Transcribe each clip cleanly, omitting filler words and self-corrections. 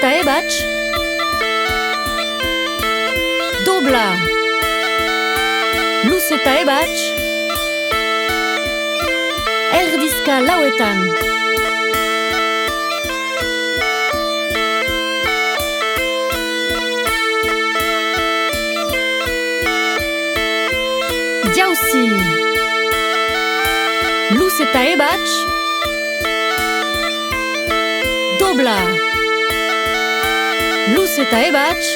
eta ebats, dobla, luz eta ebats, erdizka lauetan. Jauzi, luz eta ebats, dobla, luz eta ebats,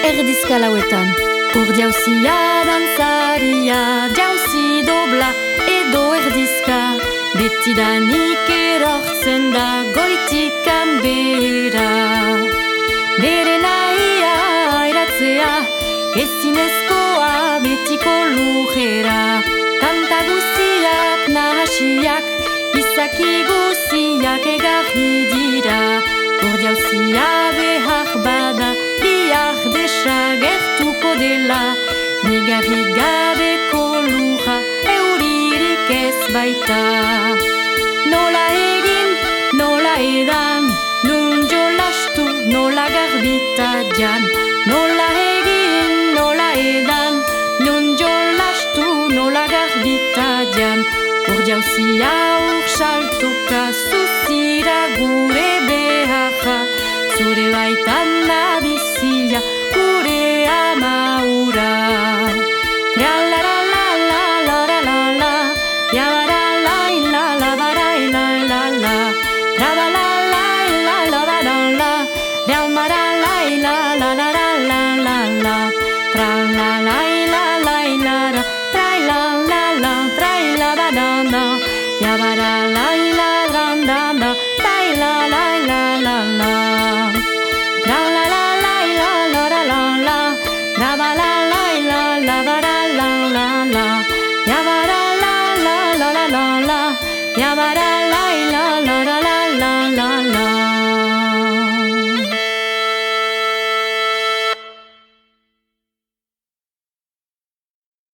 erdizka lauetan. Hor jauzia dantzaria, jauzi dobla edo erdizka, betidanik erortzen da goitikan behera. Bere nahia eratzea, ezinezkoa betiko lujera. Tanta guziak nahasiak, izaki guziak egarri dira. Hor jauzia behar bada, biak desagertuko dela. Nigarri gabeko luja, euririk ez baita. Nola egin, nola edan, nun jolastu, nola garbita jan. Nola egin, nola edan, nun jolastu, nola garbita jan. Hor jauzia saltoka, zuzira gure beharra. Zure baitan nabizia, gure amaura. Tra-la-la-la-la-la-la-la-la, ya-la-la-la-la-la-la-la-la, tra-la-la-la-la-la-la-la-la, ya-la-la-la-la-la-la-la-la, tra-la-la-la-la-la-la, tra-la-la-la, tra-la-la-la-la, ya-ba-la-la-la-la-la-la, tra-la-la-la-la-la. La la la la la la la la la, la ba la la la la ba la la la la, ya ba la la la la la la, ya ba la